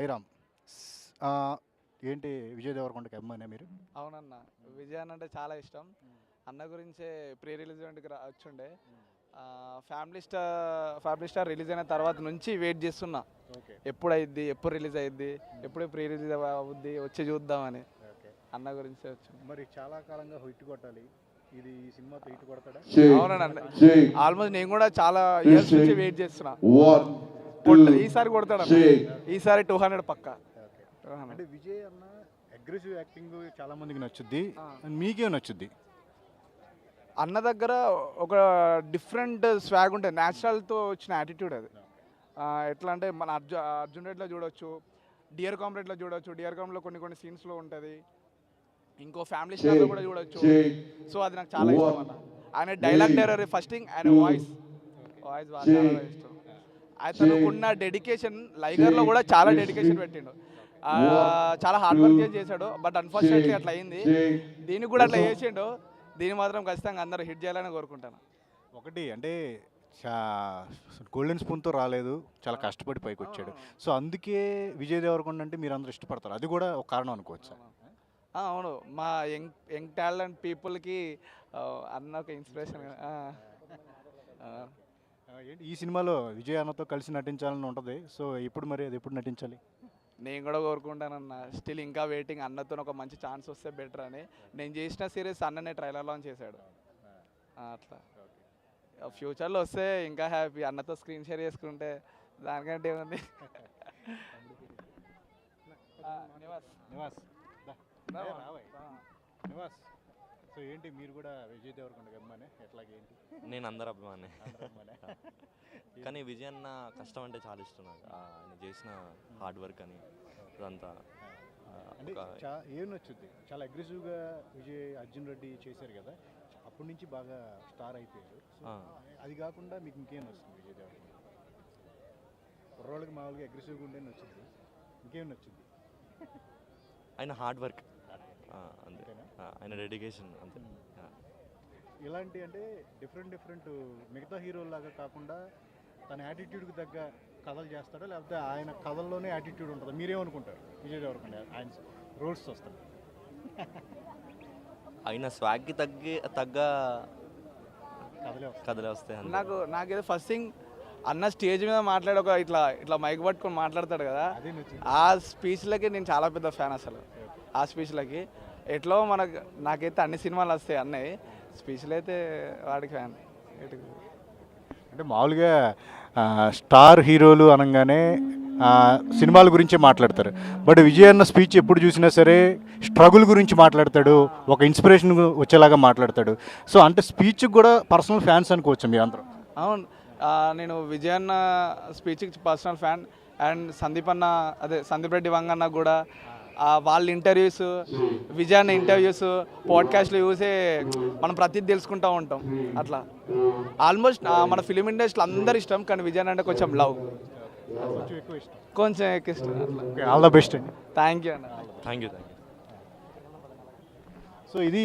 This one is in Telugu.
జయరామ్. ఆహ్, ఏంటి విజయ్ దేవరకొండకి అభిమానా మీరు? అవునన్న. విజయ్ అన్న అంటే చాలా ఇష్టం. అన్న గురించే ప్రీ రిలీజ్ ఈవెంట్‌కి వచ్చుండే. ఫ్యామిలీ స్టార్ రిలీజ్ అయిన తర్వాత నుంచి వెయిట్ చేస్తున్నా. ఓకే. ఎప్పుడైద్ది? ఎప్పుడు రిలీజ్ అయిద్ది? ఎప్పుడు ప్రీ రిలీజ్ అవుద్ది? వచ్చి చూద్దామని. ఓకే. అన్న గురించే వచ్చింది. మరి చాలా కాలంగా హిట్ కొట్టాలి. ఈ సినిమాతో హిట్ కొడతాడా? అవునండి. ఆల్మోస్ట్ నేను కూడా చాలా ఇయర్స్ నుంచి వెయిట్ చేస్తున్నా. ఈసారి కొడతాడన్న. ఈసారి 200 పక్కా. ఓకే. 200. అంటే విజయ్ అన్న అగ్రెసివ్ యాక్టింగ్ చాలా మందికి నచ్చుద్ది. మీకేం నచ్చుద్ది? అన్న దగ్గర ఒక డిఫరెంట్ స్వాగ్ ఉంటుంది. న్యాచురల్తో వచ్చిన యాటిట్యూడ్ అది. ఎట్లా అంటే మన అర్జున్ రెడ్డిలో చూడొచ్చు, డియర్ కామ్రేడ్లో చూడొచ్చు. డియర్ కామ్లో కొన్ని సీన్స్లో ఉంటుంది. ఇంకో ఫ్యామిలీ స్టార్లో కూడా చూడొచ్చు. సో అది నాకు చాలా ఇష్టం అన్న. ఆయన డైలాగ్ డెలివరీ ఫస్ట్ థింగ్, ఆయన వాయిస్ చాలా ఇష్టం. అతనుకున్న డెడికేషన్ లైగర్లో కూడా చాలా డెడికేషన్ పెట్టిండు. చాలా హార్డ్ వర్క్ చేశాడు. బట్ అన్ఫార్చునేట్లీ అట్లా అయింది. దీనికి కూడా అట్లా చేసిండు. దీన్ని మాత్రం ఖచ్చితంగా అందరూ హిట్ చేయాలని కోరుకుంటాను. ఒకటి అంటే చా గోల్డెన్ స్పూన్‌తో రాలేదు. చాలా కష్టపడి పైకొచ్చాడు. సో అందుకే విజయ్ దేవరకొండ అంటే మీరందరూ ఇష్టపడతారు. అది కూడా ఒక కారణం అనుకోవచ్చా? అవును. మా యంగ్ టాలెంట్ పీపుల్కి అన్న ఒక ఇన్స్పిరేషన్. ఏంటి ఈ సినిమాలో విజయ్ అన్నతో కలిసి నటించాలని ఉంటది. సో అది ఎప్పుడు నటించాలి? నేను కూడా కోరుకుంటానన్న. స్టిల్ ఇంకా వెయిటింగ్. అన్నతో ఒక మంచి ఛాన్స్ వస్తే బెటర్ అని. నేను చేసిన సిరీస్ అన్ననే ట్రైలర్ లాంచ్ చేశాడు. అట్లా ఫ్యూచర్లో వస్తే ఇంకా హ్యాపీ. అన్నతో స్క్రీన్ షేర్ చేసుకుంటే దానికంటే ఏముంది. నివాస్ నివాస్. సో ఏంటి మీరు కూడా విజయ్ దేవరకొండకి అభిమానే? ఎట్లాగేంటి? నేను అందరు అభిమానే. అభిమానే. కానీ విజయ్ అన్న కష్టం అంటే చాలా ఇష్టం నాకు. ఆయన చేసిన హార్డ్ వర్క్ అని అదంతా అంటే ఏం నచ్చుద్ది? చాలా అగ్రెసివ్గా అర్జున్ రెడ్డి చేశారు కదా, అప్పటి నుంచి బాగా స్టార్ అయిపోయారు. సో అది కాకుండా మీకు ఇంకేం నచ్చుతుంది విజయ్ దేవరకొండ? కుర్రోళ్ళకి మామూలుగా అగ్రెసివ్గా ఉండే నచ్చుద్ది, ఇంకేం నచ్చుద్ది? ఆయన హార్డ్ వర్క్ అంతే. ఆయన డెడికేషన్ అంతే. ఇలాంటి అంటే డిఫరెంట్ మిగతా హీరోల్లాగా కాకుండా తన యాటిట్యూడ్కి తగ్గ కథలు చేస్తాడా, లేకపోతే ఆయన కథల్లోనే యాటిట్యూడ్ ఉంటుందా? మీరేమనుకుంటారు విజయ్ దేవరకొండ ఆయన రోల్స్ వస్తాడు? ఆయన స్వాగ్కి తగ్గ కథలే వస్తాయి. నాకేదో ఫస్ట్ థింగ్ అన్న స్టేజ్ మీద మాట్లాడే ఒక ఇట్లా మైక్ పట్టుకొని మాట్లాడతాడు కదా, ఆ స్పీచ్లకి నేను చాలా పెద్ద ఫ్యాన్ అసలు. ఆ స్పీచ్లకి ఎట్లో నాకైతే అన్ని సినిమాలు వస్తాయి అన్నయ్య, స్పీచ్లు అయితే వాడికి ఫ్యాన్. అంటే మామూలుగా స్టార్ హీరోలు అనగానే సినిమాల గురించే మాట్లాడతారు. బట్ విజయ్ అన్న స్పీచ్ ఎప్పుడు చూసినా సరే స్ట్రగుల్ గురించి మాట్లాడతాడు, ఒక ఇన్స్పిరేషన్ వచ్చేలాగా మాట్లాడతాడు. సో అంటే స్పీచ్కి కూడా పర్సనల్ ఫ్యాన్స్ అనుకోవచ్చు మీరు అందరూ? అవును. నేను విజయ్ అన్న స్పీచ్కి personal fan. And Sandeep Reddy వంగన్న కూడా వాళ్ళ ఇంటర్వ్యూస్, విజయ్ అన్న ఇంటర్వ్యూస్, పాడ్కాస్ట్లు చూసే మనం ప్రతిదీ తెలుసుకుంటూ ఉంటాం. అట్లా ఆల్మోస్ట్ మన ఫిలిం ఇండస్ట్రీలో అందరు ఇష్టం, కానీ విజయ్ అన్న అంటే కొంచెం లవ్, కొంచెం ఎక్కువ ఇష్టం. అట్లా ఆల్ ద బెస్ట్ అండి. థ్యాంక్ యూ అన్న. Thank you. సో ఇది